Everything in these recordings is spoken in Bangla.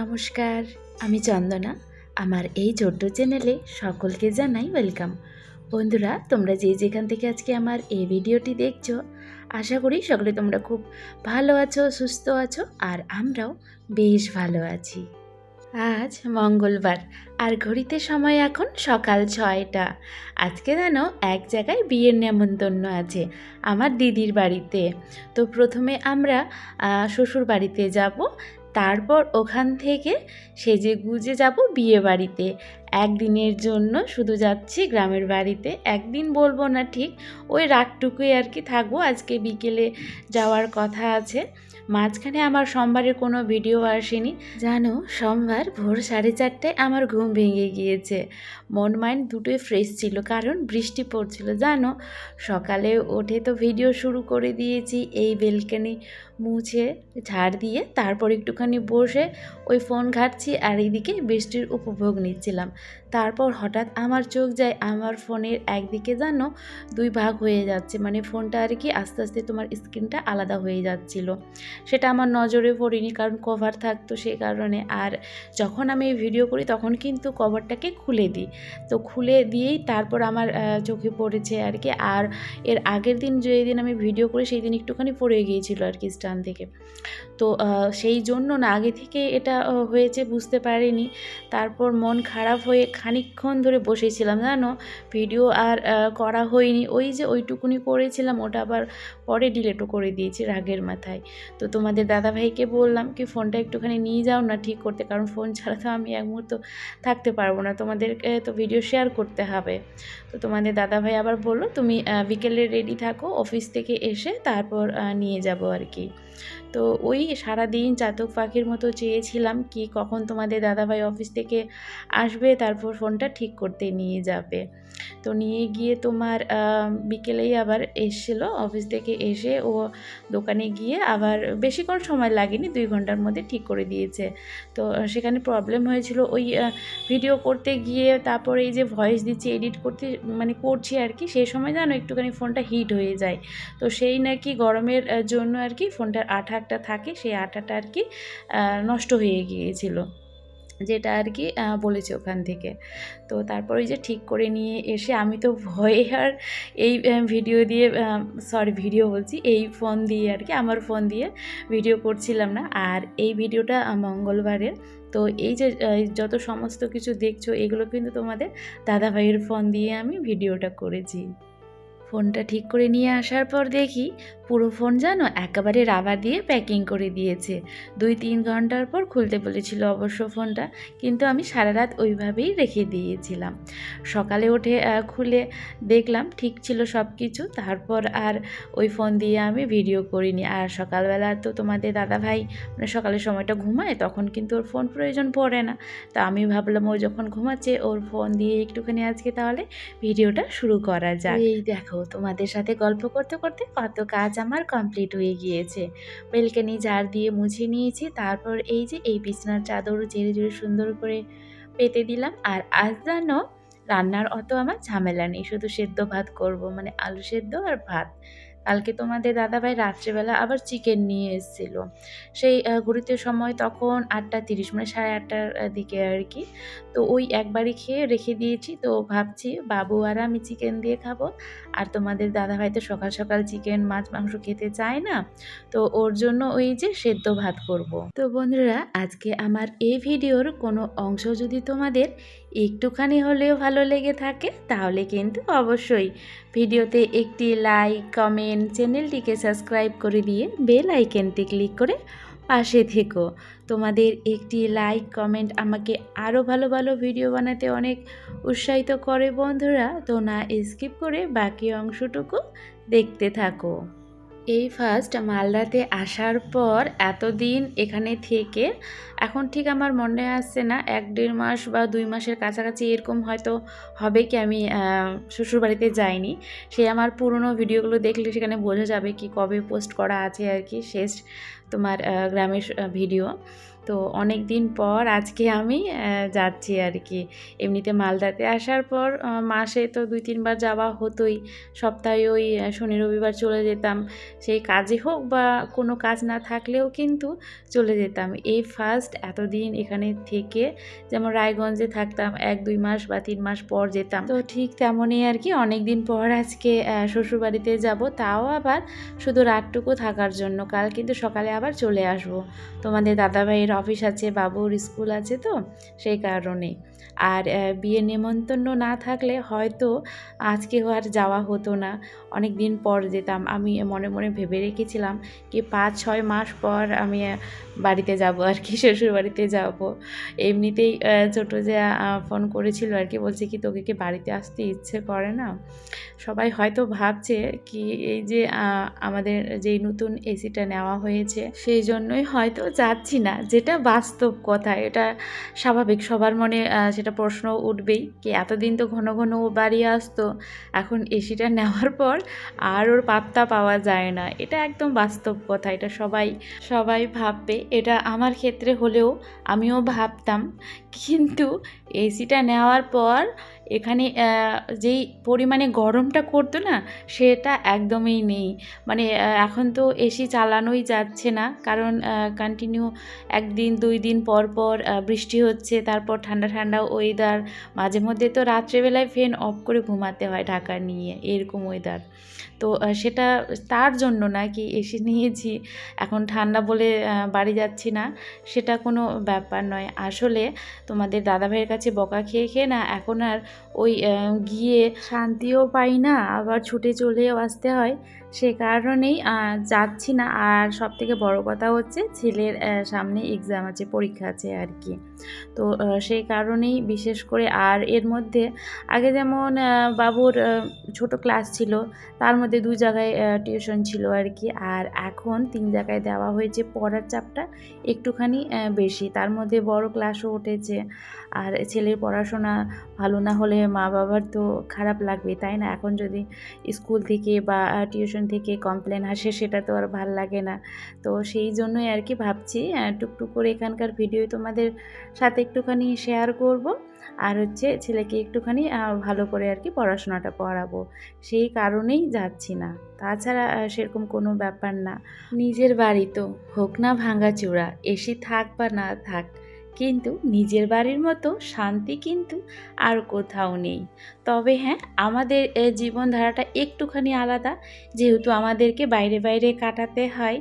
নমস্কার, আমি চন্দনা। আমার এই ছোট্ট চ্যানেলে সকলকে জানাই ওয়েলকাম। বন্ধুরা, তোমরা যেখান থেকে আজকে আমার এই ভিডিওটি দেখছো, আশা করি সকলে তোমরা খুব ভালো আছো, সুস্থ আছো, আর আমরাও বেশ ভালো আছি। আজ মঙ্গলবার, আর ঘড়িতে সময় এখন সকাল 6টা। আজকে জানো এক জায়গায় বিয়ের নেমন্তন্ন আছে আমার দিদির বাড়িতে। তো প্রথমে আমরা শ্বশুর বাড়িতে যাব, তারপর ওখান থেকে সেজে গুজে যাব বিয়ে বাড়িতে। একদিনের জন্য শুধু যাচ্ছি গ্রামের বাড়িতে, একদিন বলবো না ঠিক, ওই রাতটুকুই আর কি থাকবো। আজকে বিকেলে যাওয়ার কথা আছে। মাঝখানে আমার সোমবারের কোনো ভিডিও আসেনি জানো। সোমবার ভোর 4:30টায় আমার ঘুম ভেঙে গিয়েছে। মন মাইন্ড দুটোই ফ্রেশ ছিল, কারণ বৃষ্টি পড়ছিল জানো। সকালে উঠে তো ভিডিও শুরু করে দিয়েছি, এই বেলকনি মুছে ঝাড় দিয়ে তারপর একটুখানি বসে ওই ফোন ঘাঁটছি আর এইদিকে বৃষ্টির উপভোগ নিচ্ছিলাম। তারপর হঠাৎ আমার চোখ যায় আমার ফোনের একদিকে জানো দুই ভাগ হয়ে যাচ্ছে, মানে ফোনটা আর কি আস্তে আস্তে তোমার স্ক্রিনটা আলাদা হয়ে যাচ্ছিল। সেটা আমার নজরে পড়েনি, কারণ কভার থাকতো সেই কারণে। আর যখন আমি ভিডিও করি তখন কিন্তু কভারটাকে খুলে দিই, তো খুলে দিয়েই তারপর আমার চোখে পড়েছে আর কি। আর এর আগের দিন যেদিন আমি ভিডিও করি সেই দিন একটুখানি পড়ে গিয়েছিল আর কি স্ট্যান্ড থেকে। তো সেই জন্য না আগে থেকে এটা হয়েছে বুঝতে পারিনি। তারপর মন খারাপ হয়ে খানিকক্ষণ ধরে বসেছিলাম জানো, ভিডিও আর করা হয়নি। ওই যে ওইটুকুনি করেছিলাম, ওটা আবার পরে ডিলেটও করে দিয়েছি রাগের মাথায়। তো তোমাদের দাদাভাইকে বললাম কি ফোনটা একটুখানি নিয়ে যাও না ঠিক করতে, কারণ ফোন ছাড়া তো আমি এক মুহূর্ত থাকতে পারবো না, তোমাদেরকে তো ভিডিও শেয়ার করতে হবে। তো তোমাদের দাদাভাই আবার বললো তুমি বিকেলে রেডি থাকো, অফিস থেকে এসে তারপর নিয়ে যাব আর কি। তো ওই সারাদিন চাতক পাখির মতো চেয়েছিলাম কি কখন তোমাদের দাদাভাই অফিস থেকে আসবে, তারপর ফোনটা ঠিক করতে নিয়ে যাবে। তো নিয়ে গিয়ে তোমার বিকেলেই আবার এসেছিলো অফিস থেকে এসে, ও দোকানে গিয়ে আবার বেশিক্ষণ সময় লাগেনি, 2 ঘন্টার মধ্যে ঠিক করে দিয়েছে। তো সেখানে প্রবলেম হয়েছিল ওই ভিডিও করতে গিয়ে, তারপরে এই যে ভয়েস দিচ্ছি এডিট করতে মানে করছি আর কি, সেই সময় জানো একটুখানি ফোনটা হিট হয়ে যায়। তো সেই নাকি গরমের জন্য আর কি ফোনটার আঠা একটা থাকে, সেই আঠাটা আর কি নষ্ট হয়ে গিয়েছিল, যেটা আর কি বলেছে ওখান থেকে। তো তারপর ওই যে ঠিক করে নিয়ে এসে আমি তো ভয়ে আর এই ভিডিও দিয়ে ভিডিও বলছি, এই ফোন দিয়ে আর কি আমার ফোন দিয়ে ভিডিও করছিলাম না। আর এই ভিডিওটা মঙ্গলবারের। তো এই যে যত সমস্ত কিছু দেখছো এগুলো কিন্তু তোমাদের দাদাভাইয়ের ফোন দিয়ে আমি ভিডিওটা করেছি। ফোনটা ঠিক করে নিয়ে আসার পর দেখি পুরো ফোন জানো একেবারে রাবার দিয়ে প্যাকিং করে দিয়েছে। 2-3 ঘন্টার পর খুলতে বলেছিল অবশ্য ফোনটা, কিন্তু আমি সারা রাত ওইভাবেই রেখে দিয়েছিলাম। সকালে উঠে খুলে দেখলাম ঠিক ছিল সব কিছু, তারপর আর ওই ফোন দিয়ে আমি ভিডিও করিনি। আর সকালবেলা তো তোমাদের দাদাভাই মানে সকালের সময়টা ঘুমায়, তখন কিন্তু ওর ফোন প্রয়োজন পড়ে না। তো আমি ভাবলাম ও যখন ঘুমাচ্ছে ওর ফোন দিয়ে একটুখানি আজকে তাহলে ভিডিওটা শুরু করা যাক। এই দেখো তোমাদের সাথে গল্প করতে করতে কত কাজ আমার কমপ্লিট হয়ে গিয়েছে। বেলকনি ঝাড় দিয়ে মুছে নিয়েছি, তারপর এই যে এই বিছানার চাদর ঝেড়ে ঝেড়ে সুন্দর করে পেতে দিলাম। আর আজ জানো রান্নার অত আমার ঝামেলা নেই, শুধু সেদ্ধ ভাত করব, মানে আলু সেদ্ধ আর ভাত। কালকে তোমাদের দাদাভাই রাত্রেবেলা আবার চিকেন নিয়ে এসেছিলো। সেই ঘুরিতে সময় তখন 8:30 মানে 8:30টার দিকে আর কি। তো ওই একবারই খেয়ে রেখে দিয়েছি। তো ভাবছি বাবু আর আমি চিকেন দিয়ে খাবো, আর তোমাদের দাদাভাই তো সকাল সকাল চিকেন মাছ মাংস খেতে চায় না, তো ওর জন্য ওই যে সেদ্ধ ভাত করব। তো বন্ধুরা, আজকে আমার এই ভিডিওর কোনো অংশ যদি তোমাদের একটুখানি হলেও ভালো লেগে থাকে তাহলে কিন্তু অবশ্যই ভিডিওতে একটি লাইক, কমেন্ট, চ্যানেলটিকে সাবস্ক্রাইব করে দিয়ে বেল আইকনটি ক্লিক করে পাশে থেকো। তোমাদের একটি লাইক কমেন্ট আমাকে আরও ভালো ভালো ভিডিও বানাতে অনেক উৎসাহিত করে বন্ধুরা। তো না স্কিপ করে বাকি অংশটুকু দেখতে থাকো। এই ফার্স্ট মালদাতে আসার পর এতদিন এখানে থেকে এখন ঠিক আমার মনে আসছে না, 1-1.5 মাস বা 2 মাসের কাছাকাছি এরকম হয়তো হবে কি আমি শ্বশুরবাড়িতে যাইনি। সে আমার পুরনো ভিডিওগুলো দেখলে সেখানে বোঝা যাবে কি কবে পোস্ট করা আছে আর কি শেষ তোমার গ্রামের ভিডিও। তো অনেক দিন পর আজকে আমি যাচ্ছি আর কি। এমনিতে মালদাতে আসার পর মাসে তো 2-3 বার যাওয়া হতোই। সপ্তাহে ওই শনি রবিবার চলে যেতাম। সেই কাজে হোক বা কোনো কাজ না থাকলেও কিন্তু চলে যেতাম। এই ফার্স্ট এতদিন এখানে থেকে, যেমন রায়গঞ্জে থাকতাম 1-2 মাস বা 3 মাস পর যেতাম। তো ঠিক তেমনই আর কি অনেক দিন পর আজকে শ্বশুরবাড়িতে যাব, তাও আবার শুধু রাতটুকু থাকার জন্য। কাল কিন্তু সকালে আবার চলে আসবো। তোমাদের দাদাভাইয়ের অফিস আছে, বাবুর স্কুল আছে, তো সেই কারণে। আর বিয়ের নেমন্তন্ন না থাকলে হয়তো আজকেও আর যাওয়া হতো না, অনেক দিন পর যেতাম। আমি মনে মনে ভেবে রেখেছিলাম কি 5-6 মাস পর আমি বাড়িতে যাব আর কি, শ্বশুর বাড়িতে যাব। এমনিতেই ছোটো যে ফোন করেছিল আর কি, বলছে কি তোকে কি বাড়িতে আসতে ইচ্ছে করে না। সবাই হয়তো ভাবছে কি এই যে আমাদের যেই নতুন এসিটা নেওয়া হয়েছে সেই জন্যই হয়তো যাচ্ছি না, যেটা বাস্তব কথা। এটা স্বাভাবিক, সবার মনে সেটা প্রশ্ন উঠবেই কি এতদিন তো ঘন ঘন ও বাড়ি আসতো, এখন এসিটা নেওয়ার পর আর ওর পাত্তা পাওয়া যায় না। এটা একদম বাস্তব কথা, এটা সবাই সবাই ভাববে। এটা আমার ক্ষেত্রে হলেও আমিও ভাবতাম, কিন্তু এসিটা নেওয়ার পর এখানে যেই পরিমাণে গরমটা করতো না, সেটা একদমই নেই। মানে এখন তো এসি চালানোই যাচ্ছে না, কারণ কন্টিনিউ 1 দিন 2 দিন পর পর বৃষ্টি হচ্ছে, তারপর ঠান্ডা ঠান্ডা ওয়েদার। মাঝে মধ্যে তো রাত্রেবেলায় ফ্যান অফ করে ঘুমাতে হয় ঢাকা নিয়ে, এরকম ওয়েদার। তো সেটা তার জন্য না কি এসি নিয়েছি এখন ঠান্ডা বলে বাড়ি যাচ্ছি না, সেটা কোনো ব্যাপার নয়। আসলে তোমাদের দাদাভাইয়ের কাছে বকা খেয়ে খেয়ে না এখন আর ওই গিয়ে শান্তিও পাই না, আবার ছুটে চলেও আসতে হয়। সে কারণেই যাচ্ছি না। আর সবথেকে বড় কথা হচ্ছে ছেলের সামনে এক্সাম আছে, পরীক্ষা আছে আর কি। তো সেই কারণেই বিশেষ করে। আর এর মধ্যে আগে যেমন বাবুর ছোট ক্লাস ছিল, তার মধ্যে 2 জায়গায় টিউশন ছিল আর কি। আর এখন 3 জায়গায় দেওয়া হয়েছে, পড়ার চাপটা একটুখানি বেশি, তার মধ্যে বড় ক্লাসও উঠেছে। আর ছেলের পড়াশোনা ভালো না হলে মা বাবার তো খারাপ লাগবে, তাই না? এখন যদি স্কুল থেকে বা টিউশন থেকে কমপ্লেন আসে, সেটা তো আর ভাল লাগে না। তো সেই জন্যই আর কি ভাবছি টুকটুক করে এখানকার ভিডিও তোমাদের সাথে একটুখানি শেয়ার করব। আর হচ্ছে ছেলেকে একটুখানি ভালো করে আর কি পড়াশোনাটা পড়াবো, সেই কারণেই যাচ্ছি না। তাছাড়া সেরকম কোনো ব্যাপার না। নিজের বাড়ি তো হোক না ভাঙাচোরা, এসি থাক বা না থাক, কিন্তু নিজের বাড়ির মতো শান্তি কিন্তু আর কোথাও নেই। তবে হ্যাঁ, আমাদের জীবনধারাটা একটুখানি আলাদা, যেহেতু আমাদেরকে বাইরে বাইরে কাটাতে হয়।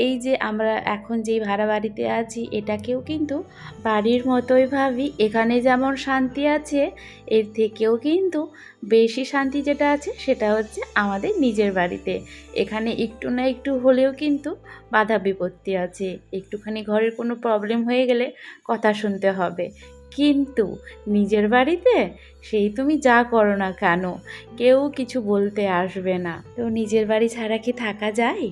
এই যে আমরা এখন যেই ভাড়া বাড়িতে আছি, এটাকেও কিন্তু বাড়ির মতোই ভাবি। এখানে যেমন শান্তি আছে, এর থেকেও কিন্তু বেশি শান্তি যেটা আছে সেটা হচ্ছে আমাদের নিজের বাড়িতে। এখানে একটু না একটু হলেও কিন্তু বাধা বিপত্তি আছে। একটুখানি ঘরের কোনো প্রবলেম হয়ে গেলে কথা শুনতে হবে, কিন্তু নিজের বাড়িতে সেই তুমি যা করো না কেন, কেউ কিছু বলতে আসবে না। তো নিজের বাড়ি ছাড়া কি থাকা যায়?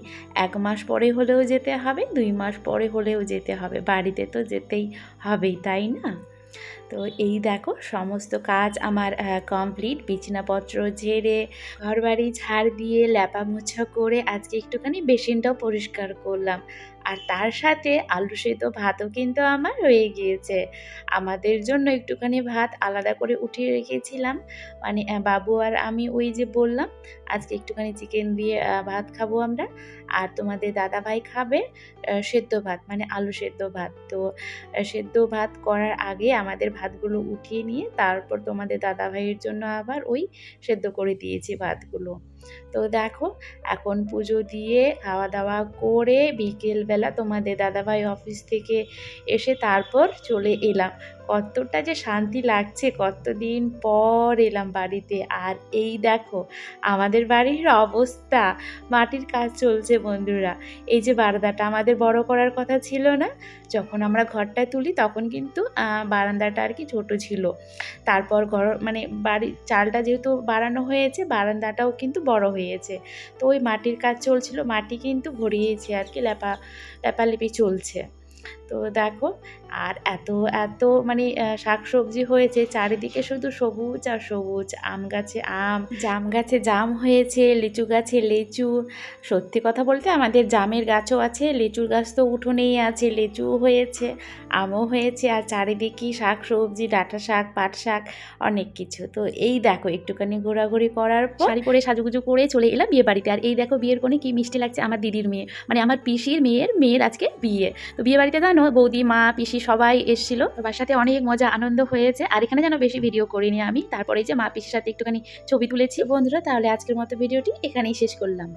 1 মাস পরে হলেও যেতে হবে, 2 মাস পরে হলেও যেতে হবে, বাড়িতে তো যেতেই হবেই, তাই না? তো এই দেখো সমস্ত কাজ আমার কমপ্লিট। বিছানাপত্র ঝেড়ে, ঘরবাড়ি ঝাড় দিয়ে, ল্যাপা মোছা করে আজকে একটুখানি বেসিনটাও পরিষ্কার করলাম। আর তার সাথে আলু সেদ্ধ ভাতও কিন্তু আমার হয়ে গিয়েছে। আমাদের জন্য একটুখানি ভাত আলাদা করে উঠিয়ে রেখেছিলাম। মানে বাবু আর আমি, ওই যে বললাম আজকে একটুখানি চিকেন দিয়ে ভাত খাবো আমরা। আর তোমাদের দাদাভাই খাবে সেদ্ধ ভাত, মানে আলু সেদ্ধ ভাত। তো সেদ্ধ ভাত করার আগে আমাদের ভাতগুলো উঠিয়ে নিয়ে তারপর তোমাদের দাদাভাইয়ের জন্য আবার ওই সেদ্ধ করে দিয়েছি ভাতগুলো। তো দেখো এখন পুজো দিয়ে খাওয়া দাওয়া করে বিকেলবেলা তোমাদের দাদাভাই অফিস থেকে এসে তারপর চলে এলাম। কতটা যে শান্তি লাগছে, কতদিন পর এলাম বাড়িতে। আর এই দেখো আমাদের বাড়ির অবস্থা, মাটির কাজ চলছে বন্ধুরা। এই যে বারান্দাটা আমাদের বড় করার কথা ছিল না, যখন আমরা ঘরটা তুলি তখন কিন্তু বারান্দাটা আর কি ছোট ছিল। তারপর ঘর মানে বাড়ির চালটা যেহেতু বাড়ানো হয়েছে, বারান্দাটাও কিন্তু বড় হয়েছে। তো ওই মাটির কাজ চলছিল, মাটি কিন্তু ভরিয়েছে আর কি, লেপালেপি চলছে। তো দেখো, আর এত এত মানে শাকসবজি হয়েছে, চারিদিকে শুধু সবুজ আর সবুজ। আম গাছে আম, জাম গাছে জাম হয়েছে, লিচু গাছে লিচু। সত্যি কথা বলতে আমাদের জামের গাছও আছে, লিচুর গাছ তো উঠোনেই আছে, লিচু হয়েছে, আমও হয়েছে, আর চারিদিকেই শাক সবজি, ডাঁটা শাক, পাট শাক, অনেক কিছু। তো এই দেখো একটুখানি ঘোরাঘুরি করার পর শাড়ি পরে সাজুগুজু করে চলে এলাম বিয়ে বাড়িতে। আর এই দেখো বিয়ের কোণে কি মিষ্টি লাগছে, আমার দিদির মেয়ে, মানে আমার পিসির মেয়ের আজকে বিয়ে। তো বিয়ে বাড়িতে জানো বৌদি, মা, পিসি সবাই এসেছিল, সবার সাথে অনেক মজা আনন্দ হয়েছে। আর এখানে যেন বেশি ভিডিও করিনি আমি, তারপরে যে মা পিসির সাথে একটুখানি ছবি তুলেছি। বন্ধুরা, তাহলে আজকের মতো ভিডিওটি এখানেই শেষ করলাম।